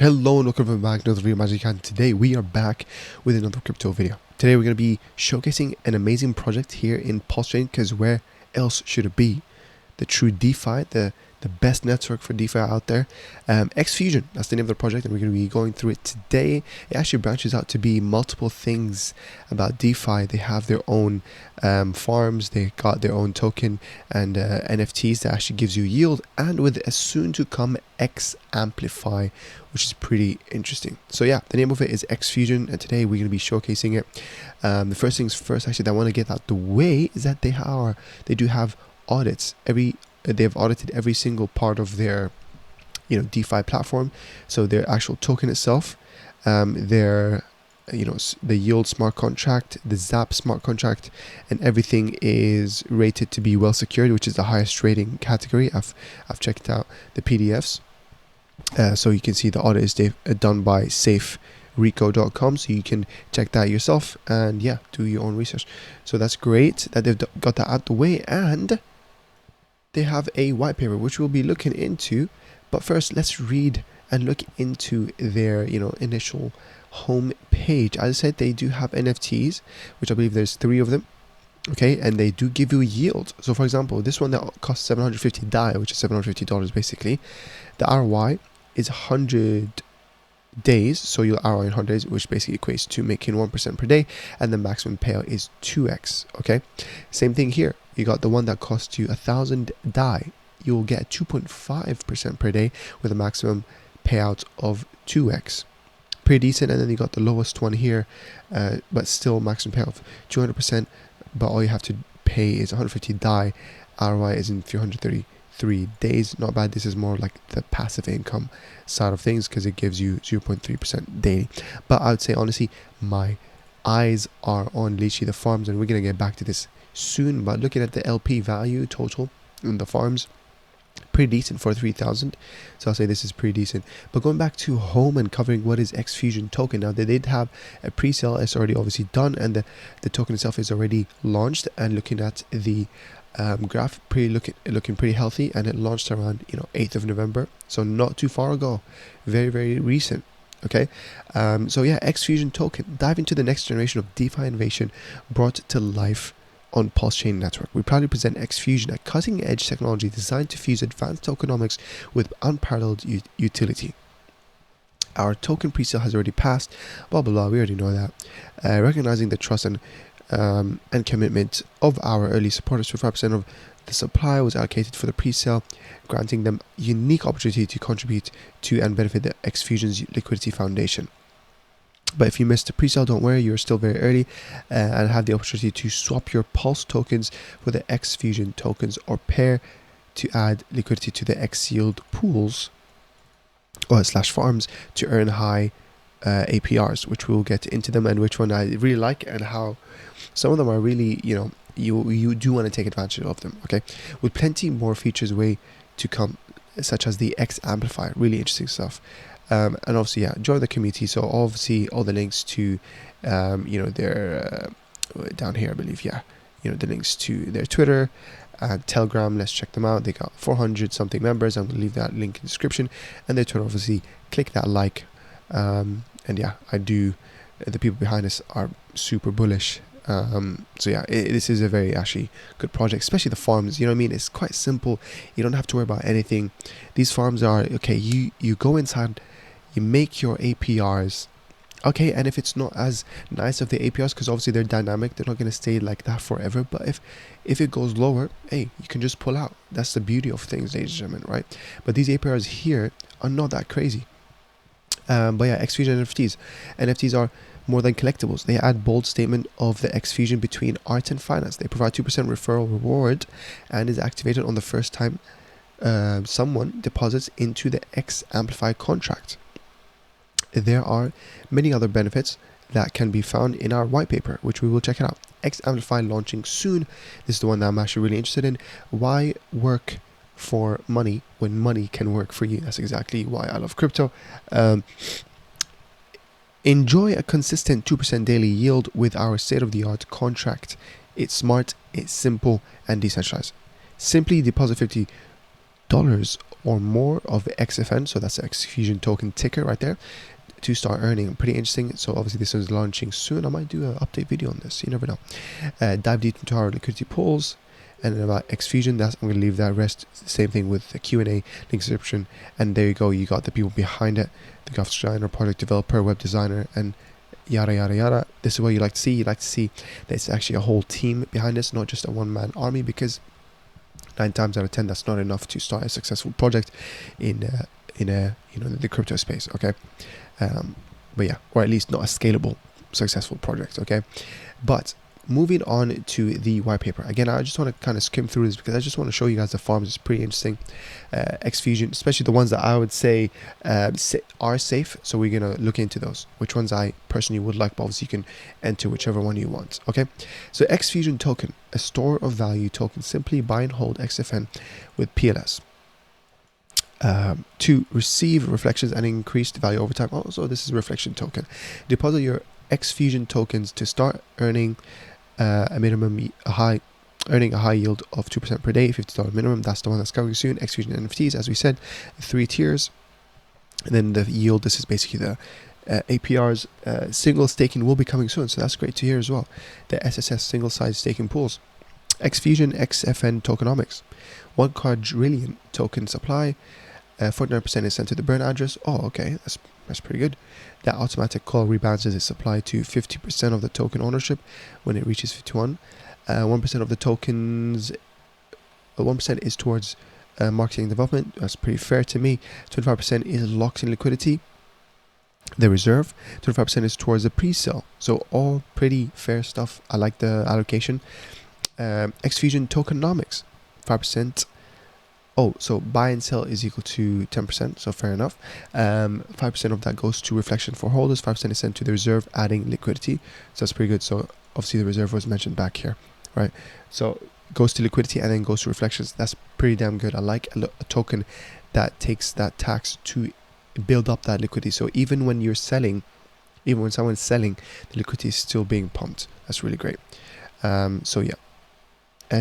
Hello and welcome back to another video Magic Can. Today we are back with another crypto video. Today we're going to be showcasing an amazing project here in Pulsechain, because where else should it be? The true DeFi, the best network for DeFi out there. XFusion, that's the name of the project, and we're going to be going through it today. It actually branches out to be multiple things about DeFi. They have their own farms, they got their own token and NFTs that actually gives you yield, and with a soon to come XAmplify, which is pretty interesting. So yeah, the name of it is XFusion, and today we're going to be showcasing it. The first things first, actually, that I want to get out the way is that they do have audits. They've audited every single part of their DeFi platform. So their actual token itself, their the yield smart contract, the Zap smart contract, and everything is rated to be well secured, which is the highest rating category. I've checked out the PDFs, so you can see the audit is done by safereco.com, so you can check that yourself and yeah, do your own research. So that's great that they've got that out the way, and they have a white paper which we'll be looking into. But first, let's read and look into their initial home page. As I said, they do have NFTs, which I believe there's 3 of them. Okay, and they do give you yield. So for example, this one that costs 750 DAI, which is $750 basically, the ROI is 100 days, so your ROI in 100 days, which basically equates to making 1% per day, and the maximum payout is 2x. Okay, same thing here. You got the one that costs you 1,000 DAI. You'll get 2.5% per day with a maximum payout of 2x. Pretty decent. And then you got the lowest one here, but still maximum payout of 200%. But all you have to pay is 150 DAI. ROI is in 333 days. Not bad. This is more like the passive income side of things, because it gives you 0.3% daily. But I would say honestly, my eyes are on literally the farms, and we're gonna get back to this soon. But looking at the LP value total in the farms, pretty decent for 3,000. So I'll say this is pretty decent. But going back to home and covering what is XFusion token, now they did have a pre-sale. It's already obviously done, and the token itself is already launched. And looking at the graph, looking pretty healthy, and it launched around 8th of November, so not too far ago, very recent. Okay, so yeah, XFusion token, dive into the next generation of DeFi innovation brought to life on Pulsechain network. We proudly present XFusion, a cutting-edge technology designed to fuse advanced tokenomics with unparalleled utility. Our token pre-sale has already passed, blah blah blah, we already know that. Recognizing the trust and commitment of our early supporters, 25% of the supply was allocated for the pre-sale, granting them unique opportunity to contribute to and benefit the XFusion's liquidity foundation. But if you missed the pre-sale, don't worry, you're still very early, and have the opportunity to swap your Pulse tokens for the XFusion tokens, or pair to add liquidity to the x-yeild pools or /farms to earn high APRs, which we'll get into them, and which one I really like, and how some of them are really, you do want to take advantage of them. Okay, with plenty more features way to come, such as the XAmplify, really interesting stuff. And obviously, yeah, join the community. So obviously all the links to their down here, I believe, yeah, the links to their Twitter and Telegram. Let's check them out. They got 400 something members. I'm gonna leave that link in the description, and their Twitter, obviously click that like, and yeah, the people behind us are super bullish. So yeah, this is a very actually good project, especially the farms. You know what I mean? It's quite simple. You don't have to worry about anything. These farms are okay. You go inside, you make your APRs. Okay, and if it's not as nice of the APRs, because obviously they're dynamic, they're not going to stay like that forever. But if it goes lower, hey, you can just pull out. That's the beauty of things, ladies and gentlemen, right? But these APRs here are not that crazy. But yeah, XFusion NFTs are more than collectibles. They add bold statement of the XFusion between art and finance. They provide 2% referral reward, and is activated on the first time someone deposits into the XAmplify contract. There are many other benefits that can be found in our white paper, which we will check it out. XAmplify launching soon. This is the one that I'm actually really interested in. Why work for money when money can work for you? That's exactly why I love crypto. Enjoy a consistent 2% daily yield with our state-of-the-art contract. It's smart, it's simple, and decentralized. Simply deposit $50 $50 or more of XFN, so that's the XFusion token ticker right there, to start earning. Pretty interesting. So obviously this is launching soon. I might do an update video on this, you never know. Dive deep into our liquidity pools, and then about XFusion, that's, I'm going to leave that rest. Same thing with the Q&A, link description, and there you go. You got the people behind it, the graphic designer, product developer, web designer, and yada yada yada. This is what you like to see. You like to see that it's actually a whole team behind this, not just a one-man army, because 9 times out of 10 that's not enough to start a successful project in the crypto space. Okay, but yeah, or at least not a scalable successful project. Okay, but moving on to the white paper. Again, I just want to kind of skim through this because I just want to show you guys the farms. It's pretty interesting. XFusion, especially the ones that I would say are safe. So we're going to look into those, which ones I personally would like, but obviously you can enter whichever one you want. Okay, so XFusion token, a store of value token. Simply buy and hold XFN with PLS. To receive reflections and increased value over time. Also, this is a reflection token. Deposit your XFusion tokens to start earning earning a high yield of 2% per day, $50 minimum. That's the one that's coming soon. XFusion NFTs, as we said, 3 tiers. And then the yield, this is basically the APRs. Single staking will be coming soon, so that's great to hear as well. The SSS single size staking pools. XFusion XFN tokenomics. 1 quadrillion token supply. 49% is sent to the burn address. Oh, okay, that's pretty good. That automatic call rebalances its supply to 50% of the token ownership when it reaches 51. 1% of the tokens, 1% is towards marketing development. That's pretty fair to me. 25% is locked in liquidity. The reserve, 25% is towards the pre-sale. So all pretty fair stuff. I like the allocation. XFusion tokenomics, 5%. Oh, so buy and sell is equal to 10%, so fair enough. 5% of that goes to reflection for holders, 5% is sent to the reserve, adding liquidity. So that's pretty good. So obviously the reserve was mentioned back here, right? So goes to liquidity and then goes to reflections. That's pretty damn good. I like a token that takes that tax to build up that liquidity. So even when you're selling, even when someone's selling, the liquidity is still being pumped. That's really great. So yeah.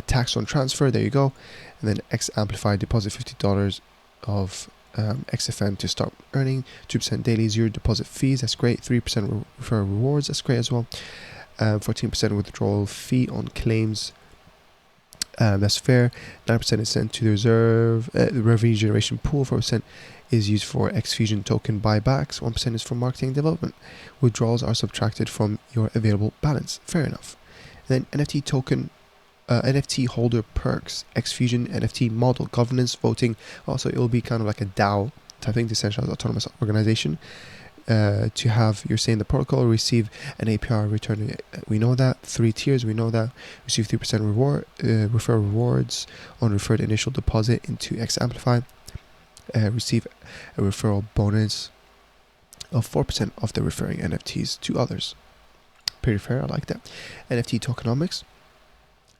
Tax on transfer, there you go. And then XAmplify, deposit $50 of XFN to start earning. 2% daily, 0 deposit fees, that's great. 3% referral rewards, that's great as well. 14% withdrawal fee on claims, that's fair. 9% is sent to the reserve, the revenue generation pool. 4% is used for XFusion token buybacks. 1% is for marketing development. Withdrawals are subtracted from your available balance. Fair enough. And then NFT token. NFT holder perks, XFusion NFT model, governance, voting. Also, it will be kind of like a DAO type thing, decentralized autonomous organization. To have your say in the protocol, receive an APR return. We know that. 3 tiers, we know that. Receive 3% reward, refer rewards on referred initial deposit into XAmplify. Receive a referral bonus of 4% of the referring NFTs to others. Pretty fair, I like that. NFT tokenomics.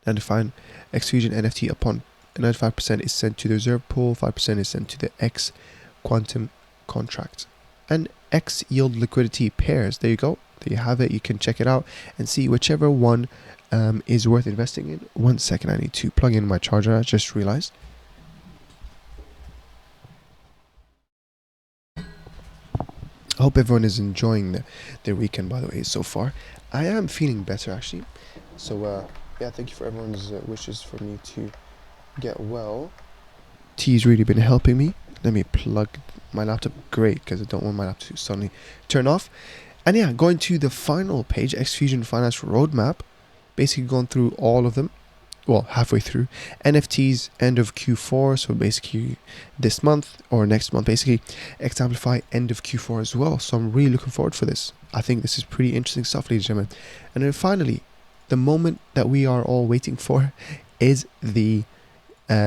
And define XFusion NFT upon 95% is sent to the reserve pool, 5% is sent to the X quantum contract. And x-yeild liquidity pairs, there you go. There you have it. You can check it out and see whichever one is worth investing in. 1 second, I need to plug in my charger. I just realized. I hope everyone is enjoying their weekend, by the way, so far. I am feeling better, actually. So, yeah, thank you for everyone's wishes for me to get well. Tea's really been helping me. Let me plug my laptop. Great, because I don't want my laptop to suddenly turn off. And yeah, going to the final page, XFusion Finance Roadmap. Basically going through all of them. Well, halfway through. NFTs, end of Q4. So basically this month or next month, basically. XAmplify, end of Q4 as well. So I'm really looking forward for this. I think this is pretty interesting stuff, ladies and gentlemen. And then finally, the moment that we are all waiting for is the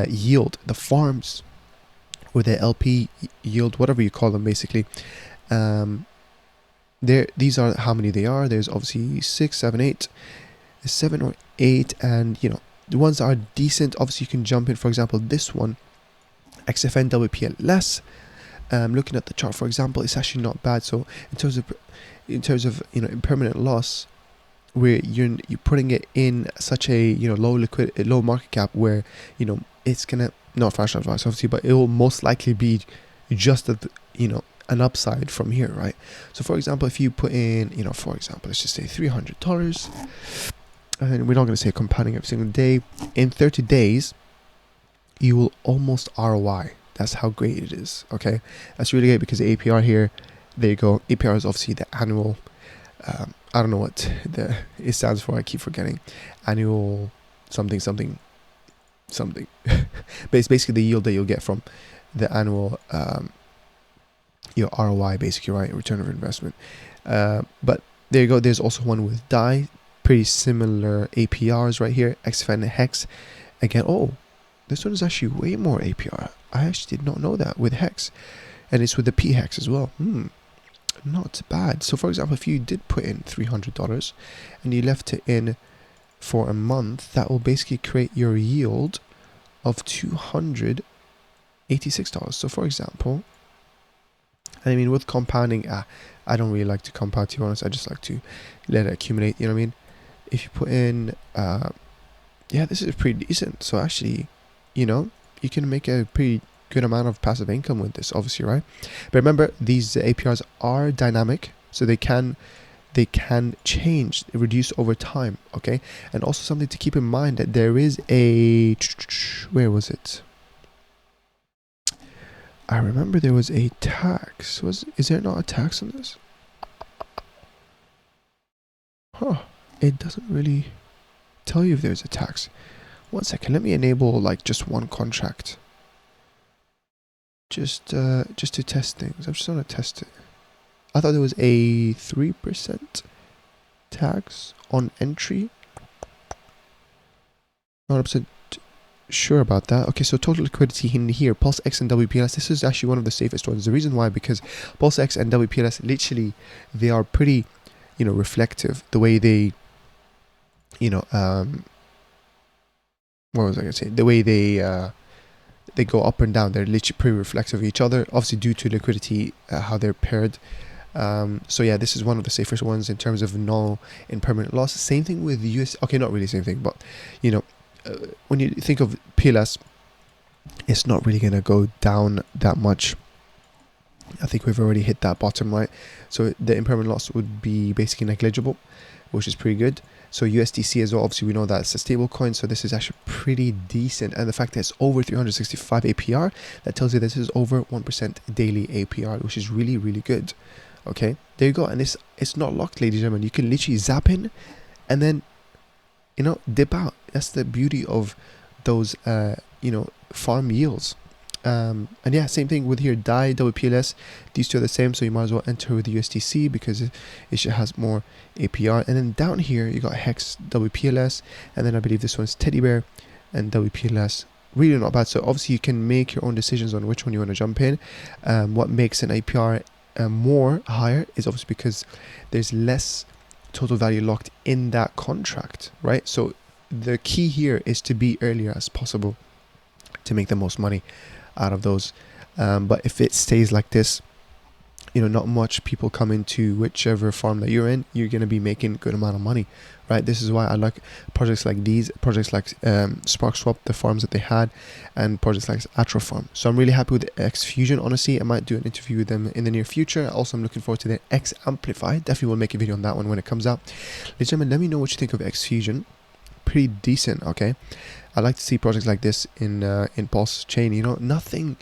yield, the farms, or the LP yield, whatever you call them, basically. These are how many they are. There's obviously 6, 7, 8, 7 or 8, and you know the ones that are decent. Obviously, you can jump in. For example, this one, XFN WPLS. Looking at the chart, for example, it's actually not bad. So in terms of impermanent loss, where you're putting it in such a low market cap where it's gonna not financial advice obviously, but it will most likely be just at an upside from here, right? So for example, if you put in, for example, let's just say $300, and we're not going to say compounding every single day, in 30 days you will almost ROI. That's how great it is. Okay, that's really great, because the APR here, there you go. APR is obviously the annual, I don't know what it stands for, I keep forgetting. Annual something but it's basically the yield that you'll get from the annual your ROI, basically, right? Return of investment. But there you go. There's also one with DAI, pretty similar APRs right here. XFusion and Hex. Again, oh, this one is actually way more APR. I actually did not know that with Hex, and it's with the P Hex as well. Not bad. So for example, if you did put in $300 and you left it in for a month, that will basically create your yield of $286. So for example, I mean, with compounding, I don't really like to compound, to be honest. I just like to let it accumulate, you know what I mean? If you put in, yeah, this is pretty decent. So actually, you can make a pretty good amount of passive income with this, obviously, right? But remember, these APRs are dynamic, so they can change, reduce over time, okay? And also something to keep in mind, that there is a, where was it? I remember there was a tax. Is there not a tax on this? Huh. It doesn't really tell you if there's a tax. One second, let me enable like just one contract. Just to test things. I'm just gonna test it. I thought there was a 3% tax on entry. Not 100% sure about that. Okay, so total liquidity in here, Pulsechain and WPLS, this is actually one of the safest ones. The reason why, because Pulsechain and WPLS, literally, they are pretty, reflective. The way they, what was I gonna say? The way they go up and down, they're literally pretty reflective of each other, obviously due to liquidity, how they're paired. So yeah, this is one of the safest ones in terms of no impermanent loss. Same thing with US. Okay, not really same thing, but when you think of PLS, it's not really gonna go down that much. I think we've already hit that bottom, right? So the impermanent loss would be basically negligible, which is pretty good. So USDC as well, obviously we know that it's a stable coin, so this is actually pretty decent. And the fact that it's over 365 APR, that tells you this is over 1% daily APR, which is really, really good. Okay, there you go. And it's not locked, ladies and gentlemen. You can literally zap in and then dip out. That's the beauty of those farm yields. And yeah, same thing with here, DAI, WPLS, these two are the same, so you might as well enter with the USDC because it just has more APR. And then down here you got Hex, WPLS, and then I believe this one's Teddy Bear and WPLS. Really not bad. So obviously you can make your own decisions on which one you want to jump in. What makes an APR more higher is obviously because there's less total value locked in that contract, right? So the key here is to be earlier as possible to make the most money out of those. But if it stays like this, not much people come into whichever farm that you're in, you're going to be making a good amount of money, right? This is why I like projects like these, projects like SparkSwap, the farms that they had, and projects like ATROPA. So I'm really happy with XFusion. Honestly, I might do an interview with them in the near future. Also, I'm looking forward to their XAmplify. Definitely will make a video on that one when it comes out. Ladies and gentlemen, let me know what you think of XFusion. Pretty decent, okay? I like to see projects like this in Pulsechain. Nothing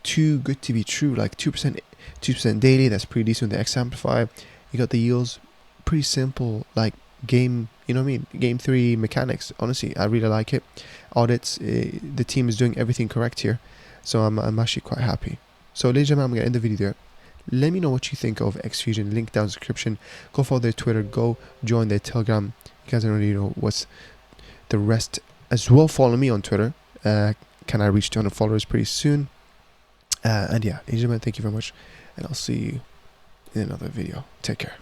too good to be true, like 2% daily. That's pretty decent with the XAmplify. You got the yields, pretty simple, like game, game 3 mechanics. Honestly, I really like it. Audits, the team is doing everything correct here, so I'm actually quite happy. So ladies and gentlemen, I'm gonna end the video there. Let me know what you think of XFusion. Link down in the description. Go follow their Twitter, go join their Telegram. You guys already know what's the rest. As well, follow me on Twitter. Can I reach 200 followers pretty soon? And yeah, ladies and gentlemen, thank you very much, and I'll see you in another video. Take care.